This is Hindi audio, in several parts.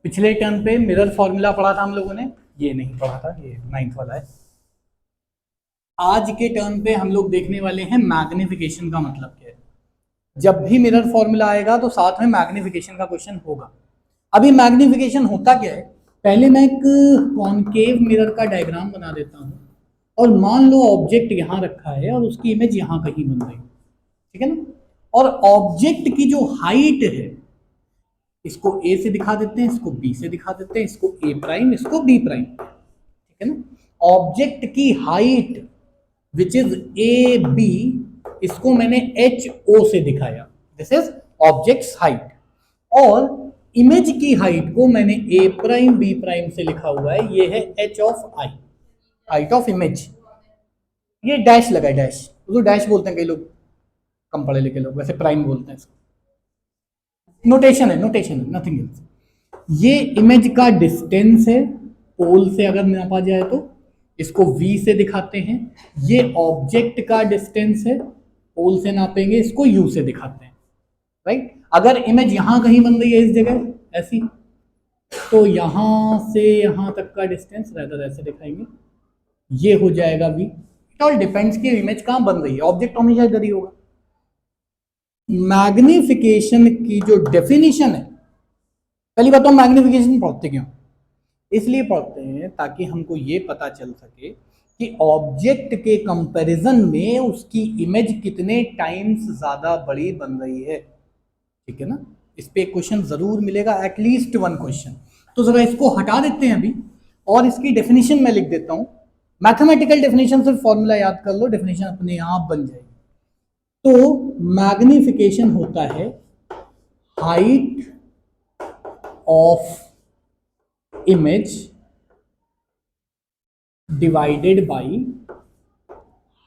पिछले टर्म पे मिरर फॉर्मूला पढ़ा था हम लोगों ने, ये नहीं पढ़ा था, ये 9th वाला है। आज के टर्म पे हम लोग देखने वाले हैं मैग्निफिकेशन का मतलब क्या है। जब भी मिरर फॉर्मूला आएगा तो साथ में मैग्निफिकेशन का क्वेश्चन होगा। अभी मैग्निफिकेशन होता क्या है, पहले मैं एक कॉनकेव मिरर का डायग्राम बना देता हूँ और मान लो ऑब्जेक्ट यहाँ रखा है और उसकी इमेज यहाँ कहीं बन रही है, ठीक है ना। और ऑब्जेक्ट की जो हाइट है, इसको ए से दिखा देते हैं, इसको बी से दिखा देते हैं, इसको ए प्राइम, इसको बी प्राइम, ठीक है ना। ऑब्जेक्ट की height which is A B, इसको मैंने एच ओ से दिखाया, दिस इज ऑब्जेक्ट्स हाइट। और इमेज की हाइट को मैंने ए प्राइम बी प्राइम से लिखा हुआ है, ये है H of I, height of image. ये डैश लगा है, डैश, उसको डैश बोलते हैं कई लोग, कम पढ़े लिखे लोग, वैसे प्राइम बोलते हैं इसको। नोटेशन है, नोटेशन है, नथिंग एल्स। ये इमेज का डिस्टेंस है, पोल से अगर नापा जाए तो इसको v से दिखाते हैं। ये ऑब्जेक्ट का डिस्टेंस है, पोल से नापेंगे, इसको u से दिखाते हैं, राइट। अगर इमेज यहां कहीं बन रही है इस जगह ऐसी, तो यहां से यहां तक का डिस्टेंस रहता ऐसे दिखाएंगे, ये हो जाएगा v। इट ऑल डिपेंड्स कि इमेज कहां बन रही है, ऑब्जेक्ट हमेशा इधर ही होगा। मैग्निफिकेशन की जो डेफिनेशन है, पहली बात तो मैग्निफिकेशन पढ़ते क्यों, इसलिए पढ़ते हैं ताकि हमको ये पता चल सके कि ऑब्जेक्ट के कंपैरिजन में उसकी इमेज कितने टाइम्स ज्यादा बड़ी बन रही है, ठीक है ना। इस पे एक क्वेश्चन जरूर मिलेगा, एटलीस्ट वन क्वेश्चन। तो जरा इसको हटा देते हैं अभी और इसकी डेफिनेशन मैं लिख देता हूं। मैथमेटिकल डेफिनेशन सिर्फ फॉर्मूला याद कर लो, डेफिनेशन अपने आप बन जाएगी। तो मैग्निफिकेशन होता है height of image divided by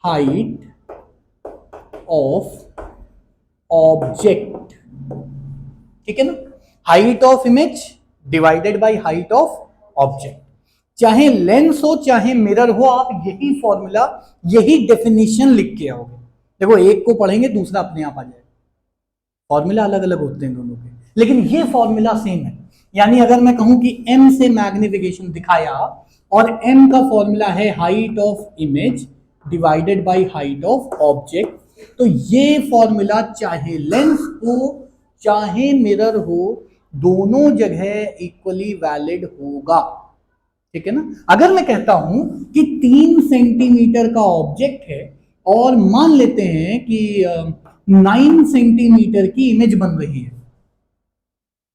height of object, ठीक है ना। Height of image divided by height of object, चाहे लेंस हो चाहे मिरर हो, आप यही फॉर्मूला यही डेफिनेशन लिख के आओगे। देखो एक को पढ़ेंगे दूसरा अपने आप आ जाएगा, फॉर्मूला अलग अलग होते हैं दोनों के, लेकिन ये फॉर्मूला सेम है। यानी अगर मैं कहूं कि m से मैग्निफिकेशन दिखाया और m का फॉर्मूला है height of image divided by height of object, तो ये फॉर्मूला चाहे लेंस हो चाहे मिरर हो, दोनों जगह इक्वली वैलिड होगा, ठीक है ना। अगर मैं कहता हूं कि 3 सेंटीमीटर का ऑब्जेक्ट है और मान लेते हैं कि 9 सेंटीमीटर की इमेज बन रही है,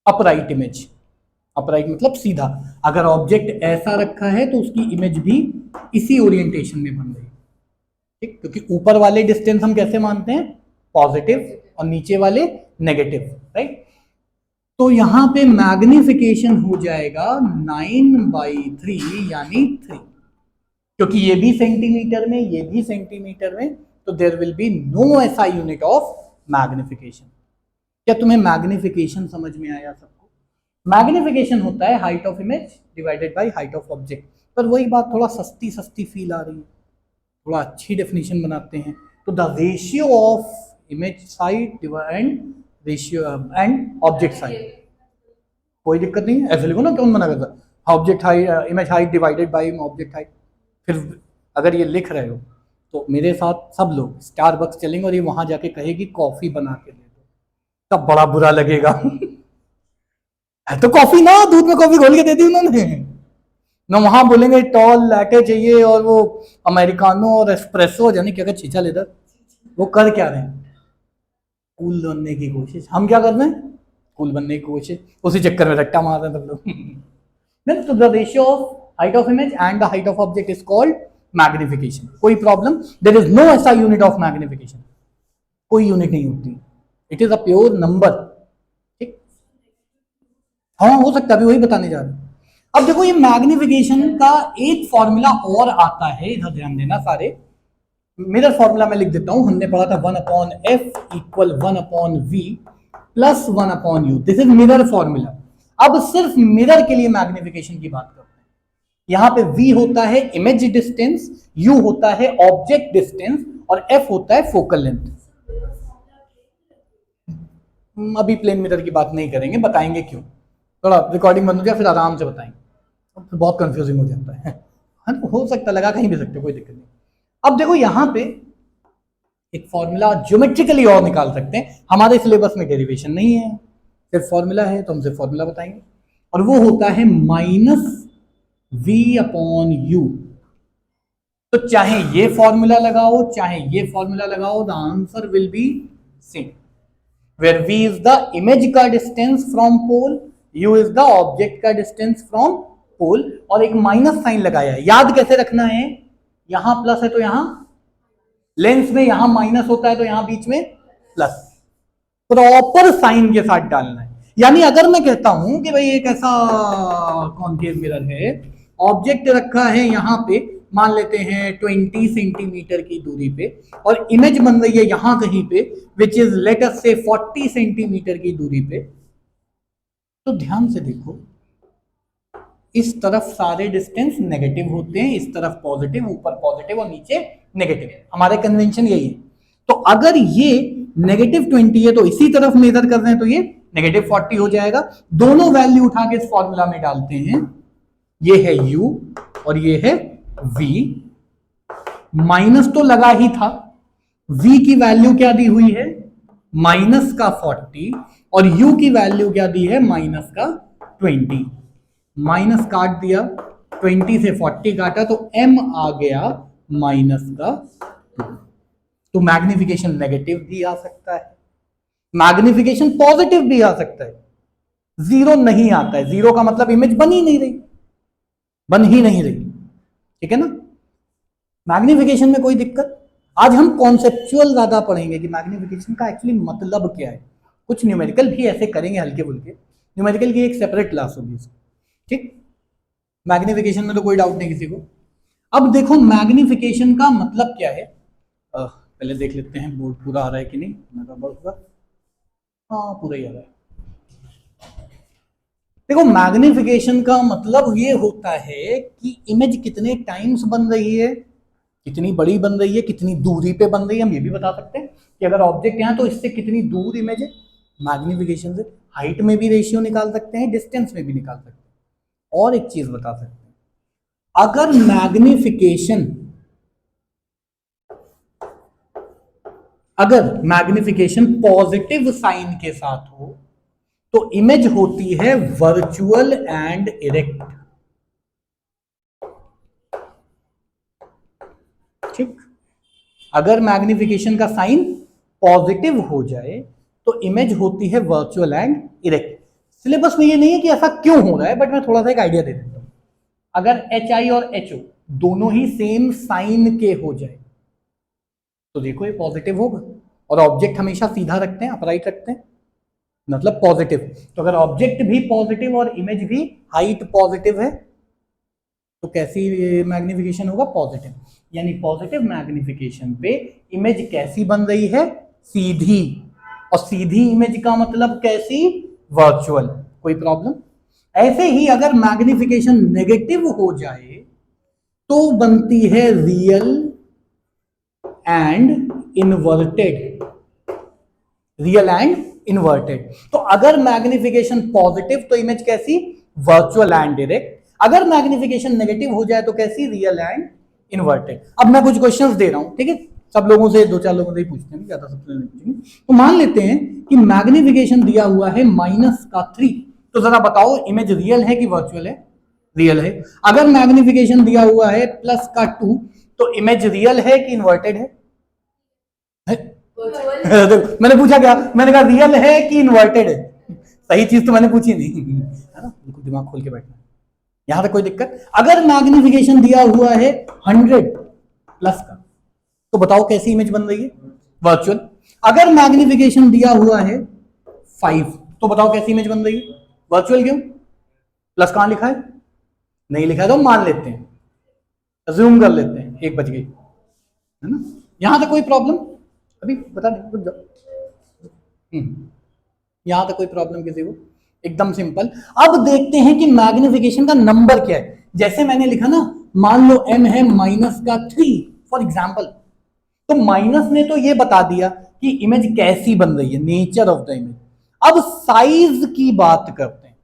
अपराइट इमेज, अपराइट मतलब सीधा, अगर ऑब्जेक्ट ऐसा रखा है तो उसकी इमेज भी इसी ओरिएंटेशन में बन रही है, ठीक। क्योंकि ऊपर वाले डिस्टेंस हम कैसे मानते हैं, पॉजिटिव, और नीचे वाले नेगेटिव, राइट। तो यहां पे मैग्निफिकेशन हो जाएगा 9/3 यानी 3, क्योंकि ये भी सेंटीमीटर में ये भी सेंटीमीटर में, तो देयर विल बी नो ऐसा यूनिट ऑफ मैग्निफिकेशन। क्या तुम्हें मैग्निफिकेशन समझ में आया सबको? मैग्निफिकेशन होता है height of image divided by height of object. पर वही बात थोड़ा सस्ती सस्ती फील आ रही है, थोड़ा अच्छी डेफिनेशन बनाते हैं। तो the ratio of image side and ratio and object side, कोई दिक्कत नहीं है, ऐसे लिखो ना, कौन मना करता, object height image height divided by object height. फिर अगर ये लिख रहे हो तो मेरे साथ सब लोग स्टारबक्स चलेंगे और ये वहां जाके कहेगी कॉफी बना के दे दो, तब बड़ा बुरा लगेगा। है तो कॉफी ना, दूध में कॉफी घोल के दे दी उन्होंने ना, वहां बोलेंगे टॉल लैटे चाहिए और वो अमेरिकानो और एस्प्रेसो, जाने क्या क्या चीजा लेकर, वो कर क्या रहे हैं, कूल बनने की कोशिश। हम क्या कर रहे हैं, कूल बनने की कोशिश, उसी चक्कर में रट्टा मार रहे हैं सब लोग। तो the ratio of height of image and the height of object is called magnification. कोई प्रॉब्लम, देयर इज नो ऐसा यूनिट ऑफ मैग्निफिकेशन, कोई यूनिट नहीं होती, it is a pure number, ठीक। हाँ हो सकता है, अभी वही बताने जा रहे हैं। अब देखो ये मैग्निफिकेशन का एक फॉर्मूला और आता है, इधर ध्यान देना सारे। मिरर फॉर्मूला मैं लिख देता हूं, हमने पढ़ा था 1/f equal 1/v plus 1/u, this is mirror formula. अब सिर्फ मिरर के लिए मैग्निफिकेशन की बात करते हैं। यहां पे v होता है इमेज डिस्टेंस, u होता है ऑब्जेक्ट डिस्टेंस और f होता है फोकल लेंथ। अभी प्लेन मिरर की बात नहीं करेंगे, बताएंगे क्यों। थोड़ा रिकॉर्डिंग बंद हो जाए फिर आराम से बताएंगे, तो बहुत कंफ्यूजिंग हो जाता है। हाँ, हो सकता लगा कहीं भी सकते, कोई दिक्कत नहीं। अब देखो यहाँ पे एक फॉर्मूला ज्योमेट्रिकली और निकाल सकते हैं, हमारे सिलेबस में डेरिवेशन नहीं है, सिर्फ फॉर्मूला है, तो हम सिर्फ फॉर्मूला बताएंगे, और वो होता है -v/u। तो चाहे ये फॉर्मूला लगाओ चाहे ये फॉर्मूला लगाओ, the answer will be same, where v is the image का distance from pole, u is the object का डिस्टेंस फ्रॉम पोल, और एक माइनस साइन लगाया है। याद कैसे रखना है, यहां प्लस है तो यहां लेंस में, यहां माइनस होता है तो यहां बीच में प्लस, प्रॉपर साइन के साथ डालना है। यानी अगर मैं कहता हूं कि भाई एक ऐसा कॉन्केव मिरर है, ऑब्जेक्ट रखा है यहां पे, मान लेते हैं 20 सेंटीमीटर की दूरी पे, और इमेज बन रही है यहां कहीं पे, विच इज लेट अस से 40 सेंटीमीटर की दूरी पे, तो ध्यान से देखो, इस तरफ सारे डिस्टेंस नेगेटिव होते हैं, इस तरफ पॉजिटिव, ऊपर पॉजिटिव और नीचे नेगेटिव, हमारे कन्वेंशन यही है। तो अगर ये -20 है तो इसी तरफ मेजर कर रहे हैं तो ये -40 हो जाएगा। दोनों वैल्यू उठा के इस फॉर्मूला में डालते हैं, ये है u और ये है v, माइनस तो लगा ही था, v की वैल्यू क्या दी हुई है -40, और u की वैल्यू क्या दी है -20, माइनस काट दिया, 20 से 40 काटा तो m आ गया -2। तो मैग्निफिकेशन नेगेटिव भी आ सकता है, मैग्निफिकेशन पॉजिटिव भी आ सकता है, जीरो नहीं आता है। जीरो का मतलब इमेज बन ही नहीं रही, बन ही नहीं रही, ठीक है ना। मैग्निफिकेशन में कोई दिक्कत, आज हम कॉन्सेप्चुअल ज्यादा पढ़ेंगे कि मैग्निफिकेशन का एक्चुअली मतलब क्या है। कुछ न्यूमेरिकल भी ऐसे करेंगे हल्के फुल्के, न्यूमेरिकल की एक सेपरेट क्लास होगी इसकी, ठीक। मैग्निफिकेशन में तो कोई डाउट नहीं किसी को। अब देखो मैग्निफिकेशन का मतलब क्या है, पहले देख लेते हैं बोर्ड पूरा आ रहा है कि नहीं, हाँ पूरा ही आ रहा है। देखो मैग्निफिकेशन का मतलब ये होता है कि इमेज कितने टाइम्स बन रही है, कितनी बड़ी बन रही है, कितनी दूरी पे बन रही है। हम ये भी बता सकते हैं कि अगर ऑब्जेक्ट यहाँ तो इससे कितनी दूर इमेज है, मैग्निफिकेशन से हाइट में भी रेशियो निकाल सकते हैं, डिस्टेंस में भी निकाल सकते हैं। और एक चीज बता सकते हैं, अगर मैग्निफिकेशन पॉजिटिव साइन के साथ हो तो इमेज होती है वर्चुअल एंड इरेक्ट, ठीक। अगर मैग्निफिकेशन का साइन पॉजिटिव हो जाए तो इमेज होती है वर्चुअल एंड इरेक्ट। सिलेबस में ये नहीं है कि ऐसा क्यों हो रहा है, बट मैं थोड़ा सा एक आइडिया दे देता हूं। अगर HI और HO दोनों ही सेम साइन के हो जाए तो देखो ये पॉजिटिव होगा, और ऑब्जेक्ट हमेशा सीधा रखते हैं, अपराइट रखते हैं, मतलब पॉजिटिव। तो अगर ऑब्जेक्ट भी पॉजिटिव और इमेज भी हाइट पॉजिटिव है तो कैसी मैग्निफिकेशन होगा, पॉजिटिव। यानी पॉजिटिव मैग्निफिकेशन पे इमेज कैसी बन रही है, सीधी, और सीधी इमेज का मतलब कैसी, वर्चुअल। कोई प्रॉब्लम। ऐसे ही अगर मैग्निफिकेशन नेगेटिव हो जाए तो बनती है real and inverted, real and inverted. तो अगर मैग्निफिकेशन पॉजिटिव तो इमेज कैसी, वर्चुअल एंड डायरेक्ट। अगर मैग्निफिकेशन नेगेटिव हो जाए तो कैसी, रियल एंड इन्वर्टेड। अब मैं कुछ क्वेश्चंस दे रहा हूं, ठीक है, सब लोगों से, 2-4 लोगों से ही पूछते हैं, ज्यादा सबसे नहीं पूछेंगे। तो मान लेते हैं कि मैग्निफिकेशन दिया हुआ है -3, तो जरा बताओ इमेज रियल है कि वर्चुअल है, रियल है। अगर मैग्निफिकेशन दिया हुआ है +2 तो इमेज रियल है कि इन्वर्टेड है? मैंने पूछा क्या, मैंने कहा रियल है कि इन्वर्टेड है, सही चीज तो मैंने पूछी नहीं, है ना, बिल्कुल दिमाग खोल के बैठना। यहां तक कोई दिक्कत। अगर मैग्निफिकेशन दिया हुआ है 100+ का तो बताओ कैसी इमेज बन रही है, वर्चुअल। अगर मैग्निफिकेशन दिया हुआ है 5 तो बताओ कैसी इमेज बन रही है, वर्चुअल। क्यों, प्लस कहां लिखा है, नहीं लिखा है, तो मान लेते हैं, अज्यूम कर लेते हैं 1 बज गई, है ना। यहां तक कोई प्रॉब्लम, अभी बता दें, यहां तक कोई प्रॉब्लम किसी को, एकदम सिंपल। अब देखते हैं कि मैग्निफिकेशन का नंबर क्या है। जैसे मैंने लिखा ना, मान लो m है -3 फॉर एग्जाम्पल, तो माइनस ने तो ये बता दिया कि इमेज कैसी बन रही है, नेचर ऑफ द इमेज। अब साइज की बात करते हैं,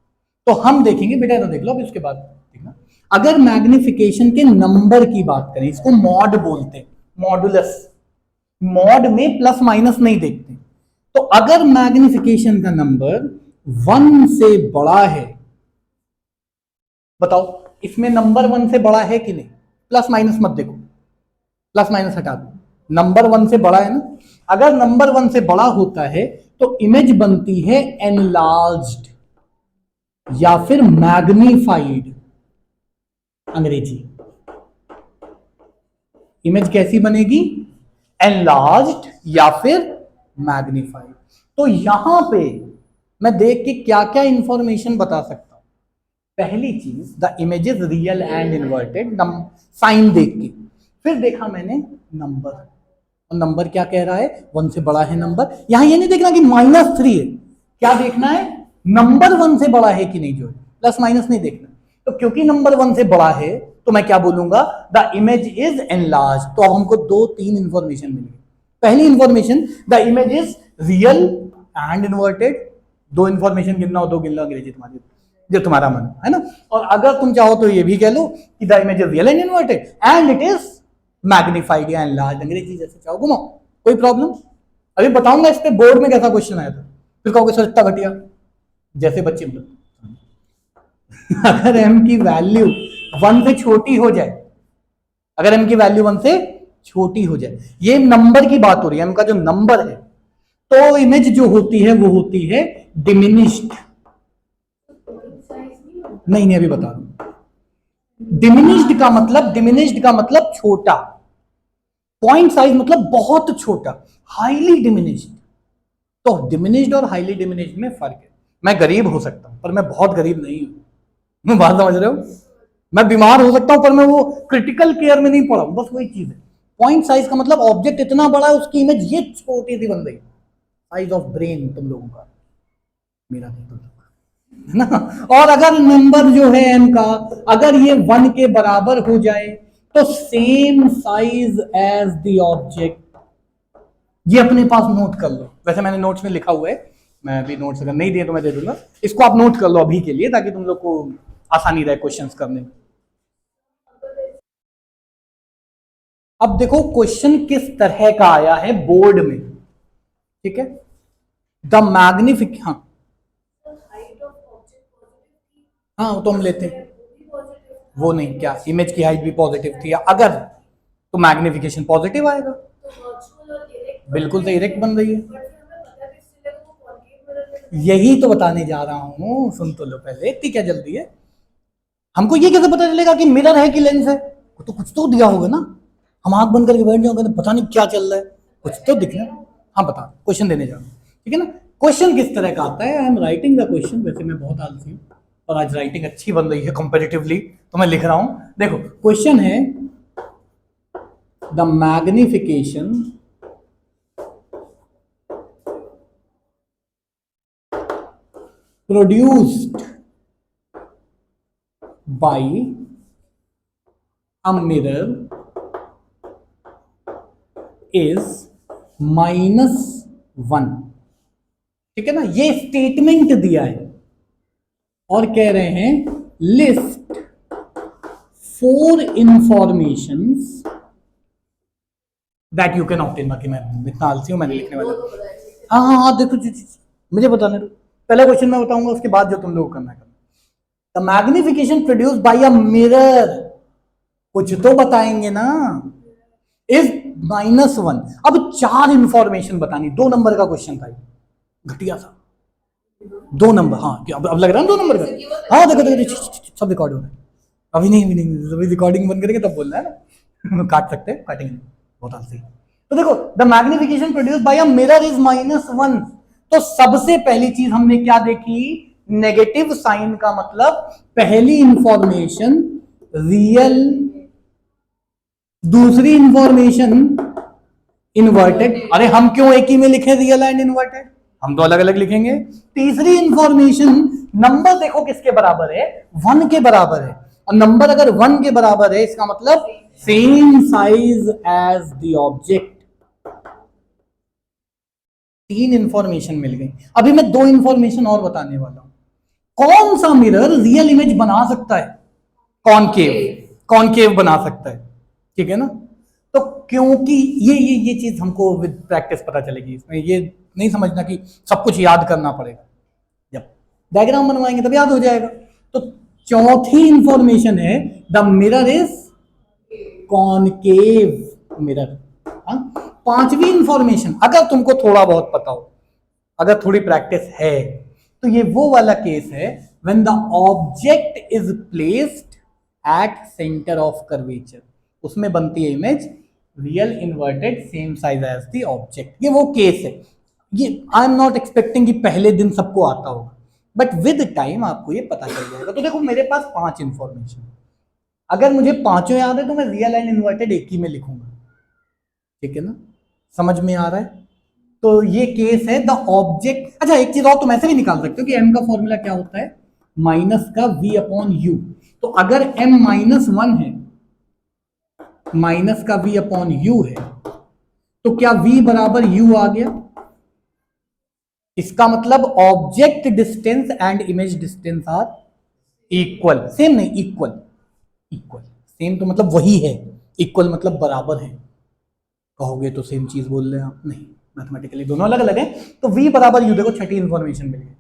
तो हम देखेंगे बेटा, तो देख लो अभी, उसके बाद देखना। अगर मैग्निफिकेशन के नंबर की बात करें, इसको मॉड बोलते हैं, मॉडुलस। मॉड में प्लस माइनस नहीं देखते। तो अगर मैग्निफिकेशन का नंबर 1 से बड़ा है, बताओ इसमें नंबर 1 से बड़ा है कि नहीं? प्लस माइनस मत देखो, प्लस माइनस हटा दो, नंबर 1 से बड़ा है ना। अगर नंबर 1 से बड़ा होता है तो इमेज बनती है एनलार्ज्ड या फिर मैग्नीफाइड। अंग्रेजी इमेज कैसी बनेगी? एनलार्ज्ड या फिर मैग्नीफाइड। तो यहां पे मैं देख के क्या क्या इंफॉर्मेशन बता सकता हूं? पहली चीज, the image is real and inverted, sign देख के। फिर देखा मैंने नंबर, और नंबर क्या कह रहा है? 1 से बड़ा है नंबर। यहां ये नहीं देखना कि -3 है, क्या देखना है? नंबर 1 से बड़ा है कि नहीं, जो है प्लस माइनस नहीं देखना। तो क्योंकि नंबर 1 से बड़ा है तो मैं क्या बोलूंगा? The image is enlarge. तो अब हमको 2-3 इंफॉर्मेशन मिली। पहली information, the image is real and inverted. 2 information गिनना हो, 2 गिन लो, अंग्रेजी तुम्हारी, जो तुम्हारा मन है ना। और अगर तुम चाहो तो ये भी कह लो कि the image is real and inverted and it is magnified या एनलार्ज, अंग्रेजी जैसे चाहो घुमाओ, कोई प्रॉब्लम। अभी बताऊंगा इस पे बोर्ड में कैसा क्वेश्चन आया था, फिर कहोगे सर इतना घटिया, जैसे बच्चे अगर m की वैल्यू 1 से छोटी हो जाए, अगर m की वैल्यू 1 से छोटी हो जाए, ये नंबर की बात हो रही है, m का जो नंबर है, तो इमेज जो होती है वो होती है डिमिनिश्ड। नहीं अभी बता रहा हूं। डिमिनिश्ड का मतलब छोटा, पॉइंट साइज मतलब बहुत छोटा, हाईली डिमिनिश्ड। तो डिमिनिश्ड और हाईली डिमिनिश्ड में फर्क है। मैं गरीब हो सकता हूं पर मैं बहुत गरीब नहीं हूं, बात समझ रहे हो? मैं बीमार हो सकता हूं पर मैं वो क्रिटिकल केयर में नहीं पड़ा हूं, बस वही चीज है। पॉइंट साइज का मतलब ऑब्जेक्ट इतना बड़ा है, उसकी इमेज ये छोटी सी बन रही, साइज ऑफ ब्रेन तुम लोगों का, मेरा नहीं है ना। और अगर नंबर जो है m का, अगर ये 1 के बराबर हो जाए तो same size as the object. ये अपने पास नोट कर लो, वैसे मैंने नोट्स में लिखा हुआ है, मैं अभी नोट्स अगर नहीं दिए तो मैं दे दूंगा, इसको आप नोट कर लो अभी के लिए, ताकि तुम लोग को आसानी रहे क्वेश्चंस करने में। अब देखो क्वेश्चन किस तरह का आया है बोर्ड में, ठीक है। द मैग्निफिक, हाँ तो हम लेते हैं, वो नहीं, क्या इमेज की हाइट भी पॉजिटिव थी? अगर तो मैग्निफिकेशन पॉजिटिव आएगा, बिल्कुल तो इरेक्ट बन रही है। यही तो बताने जा रहा हूं, सुन तो लो पहले, इतनी क्या जल्दी है? हमको ये कैसे पता चलेगा कि मिरर है कि लेंस है? तो कुछ तो दिया होगा ना, हम आंख बंद करके बैठ जाओगे तो पता नहीं क्या चल रहा है, कुछ तो दिखना। हाँ बता, क्वेश्चन देने जा रहा हूँ, ठीक है ना। क्वेश्चन किस तरह का आता है? I am writing the question, वैसे मैं बहुत आलसी हूँ और आज राइटिंग अच्छी बन रही है कंपेरेटिवली, तो मैं लिख रहा हूं। देखो क्वेश्चन है, the magnification produced by a mirror is -1, ठीक है ना। ये स्टेटमेंट दिया है और कह रहे हैं list 4 informations that you can obtain. बाकी मैं इतना आलसी हूं, मैंने लिखने वाला, हाँ देखो मुझे बताने दो, पहला क्वेश्चन मैं बताऊंगा, उसके बाद जो तुम लोग करना है। The magnification produced by a mirror, कुछ तो बताएंगे ना, इज -1। अब 4 इंफॉर्मेशन बतानी, 2 नंबर का क्वेश्चन था, घटिया सा 2 नंबर। हाँ अब लग रहा है 2 नंबर का, हाँ देखो सब रिकॉर्ड हो रहा है। अभी नहीं, अभी रिकॉर्डिंग बंद करेंगे तब बोलना है ना काट सकते हैं, काटेंगे बहुत आलसी। तो देखो the magnification produced by a mirror is -1। तो सबसे पहली चीज हमने क्या देखी? नेगेटिव साइन का मतलब पहली इंफॉर्मेशन रियल, दूसरी इंफॉर्मेशन इन्वर्टेड। अरे हम क्यों एक ही में लिखे रियल एंड इन्वर्टेड, हम तो अलग अलग लिखेंगे। तीसरी इंफॉर्मेशन, नंबर देखो किसके बराबर है? 1 के बराबर है, और नंबर अगर 1 के बराबर है इसका मतलब same size as the object. 3 information मिल गई। अभी मैं 2 इंफॉर्मेशन और बताने वाला हूं। कौन सा मिरर रियल इमेज बना सकता है? कॉनकेव, कॉनकेव बना सकता है, ठीक है ना। तो क्योंकि ये चीज हमको विद प्रैक्टिस पता चलेगी, इसमें ये नहीं समझना कि सब कुछ याद करना पड़ेगा, जब डायग्राम बनवाएंगे तब याद हो जाएगा। तो चौथी इंफॉर्मेशन है the mirror is concave mirror. पांचवी इंफॉर्मेशन, अगर तुमको थोड़ा बहुत पता हो, अगर थोड़ी प्रैक्टिस है, तो ये वो वाला केस है when the object is placed at centre of curvature, उसमें बनती है image real inverted same size as the object. ये वो केस है। ये आई एम नॉट एक्सपेक्टिंग कि पहले दिन सबको आता होगा, बट विद टाइम आपको ये पता चल जाएगा। तो देखो मेरे पास 5 इंफॉर्मेशन, अगर मुझे पांचों याद है तो मैं रियल एंड इन्वर्टेड एक ही में लिखूंगा, ठीक है ना, समझ में आ रहा है। तो ये केस है द ऑब्जेक्ट। अच्छा एक चीज और तुम ऐसे भी निकाल सकते हो कि m का फॉर्मूला क्या होता है, माइनस का v अपॉन यू। तो अगर m -1 है, माइनस का v अपॉन यू है, तो क्या v बराबर u आ गया? इसका मतलब object distance and image distance are equal. Same नहीं, इक्वल। इक्वल सेम तो मतलब वही है, इक्वल मतलब बराबर है। कहोगे तो सेम चीज बोल रहे हैं आप, नहीं, मैथमेटिकली दोनों अलग अलग है। तो v बराबर u, देखो छठी इंफॉर्मेशन मिल गई।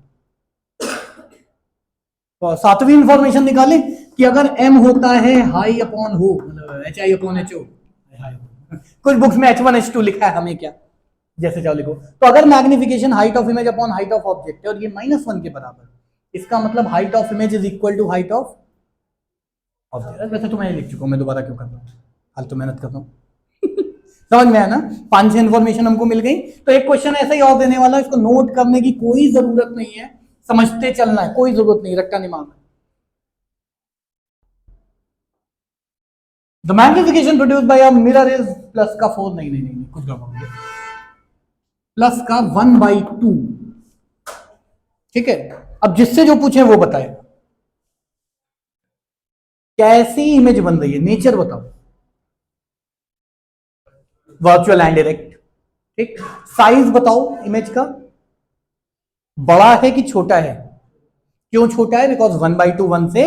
तो सातवीं इंफॉर्मेशन निकाले कि अगर m होता है हाई अपॉन हो, मतलब hi अपॉन ho, कुछ बुक्स में h1 h2 लिखा है, हमें क्या, जैसे चाहो लिखो। तो अगर magnification height of image upon height of object है और ये -1 के बराबर, इसका मतलब height of image is equal to height of object. वैसे तो मैं लिख चुका हूं, मैं दोबारा क्यों कर रहा हूं, हाल तो मेहनत करता हूं। समझ में आया ना, 5 इन्फॉर्मेशन हमको मिल गई। तो एक क्वेश्चन ऐसा ही और देने वाला, इसको नोट करने की कोई जरूरत नहीं है, समझते चलना है, कोई जरूरत नहीं, रट्टा नहीं मारना। The magnification produced by a mirror is plus का 4, नहीं कुछ गड़बड़ हो गया, प्लस का 1/2, ठीक है। अब जिससे जो पूछे वो बताए कैसी इमेज बन रही है, नेचर बताओ, वर्चुअल एंड डायरेक्ट, ठीक। साइज बताओ इमेज का, बड़ा है कि छोटा है? क्यों छोटा है? बिकॉज 1/2 1 से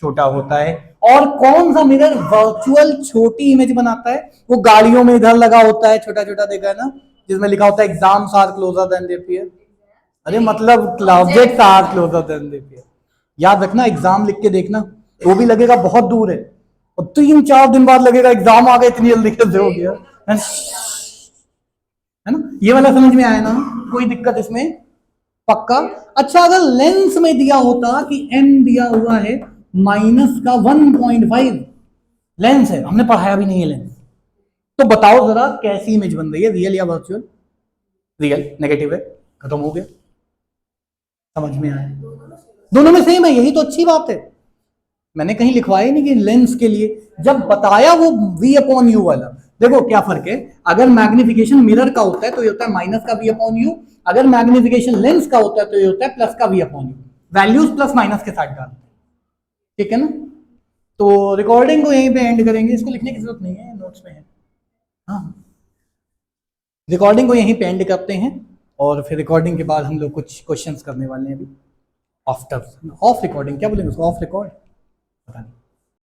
छोटा होता है। और कौन सा मिरर वर्चुअल छोटी इमेज बनाता है? वो गाड़ियों में इधर लगा होता है, छोटा छोटा, देखा है ना, जिसमें लिखा होता है exams are closer than they appear. अरे मतलब objects are closer than they appear. याद रखना, एग्जाम लिख के देखना, वो भी लगेगा बहुत दूर है, और 3-4 दिन बाद लगेगा एग्जाम आ गया, इतनी जल्दी कैसे हो गया, है ना। ये वाला समझ में आया ना, कोई दिक्कत इसमें? पक्का। अच्छा अगर लेंस में दिया होता कि m दिया हुआ है माइनस का 1.5, लेंस है, हमने पढ़ाया भी नहीं है लेंस, तो बताओ जरा कैसी इमेज बन रही है, रियल या वर्चुअल? रियल, नेगेटिव है, खत्म हो गया। समझ में आया? दोनों में सेम है, यही तो अच्छी बात है। मैंने कहीं लिखवाया ही नहीं कि लेंस के लिए, जब बताया वो v अपॉन यू वाला। देखो क्या फर्क है, अगर मैग्निफिकेशन मिरर का होता है तो ये होता है माइनस का v अपॉन यू, अगर मैग्निफिकेशन लेंस का होता है तो ये होता है प्लस का v upon you. Values plus minus के साथ डालते हैं, ठीक है ना। तो रिकॉर्डिंग को यहीं पे एंड करेंगे, इसको लिखने की जरूरत नहीं है, नोट्स में है। हाँ, रिकॉर्डिंग को यहीं पे एंड करते हैं, और फिर रिकॉर्डिंग के बाद हम लोग कुछ क्वेश्चंस करने वाले हैं अभी आफ्टर ऑफ रिकॉर्डिंग, क्या बोलेंगे उसको, ऑफ रिकॉर्ड, पता नहीं।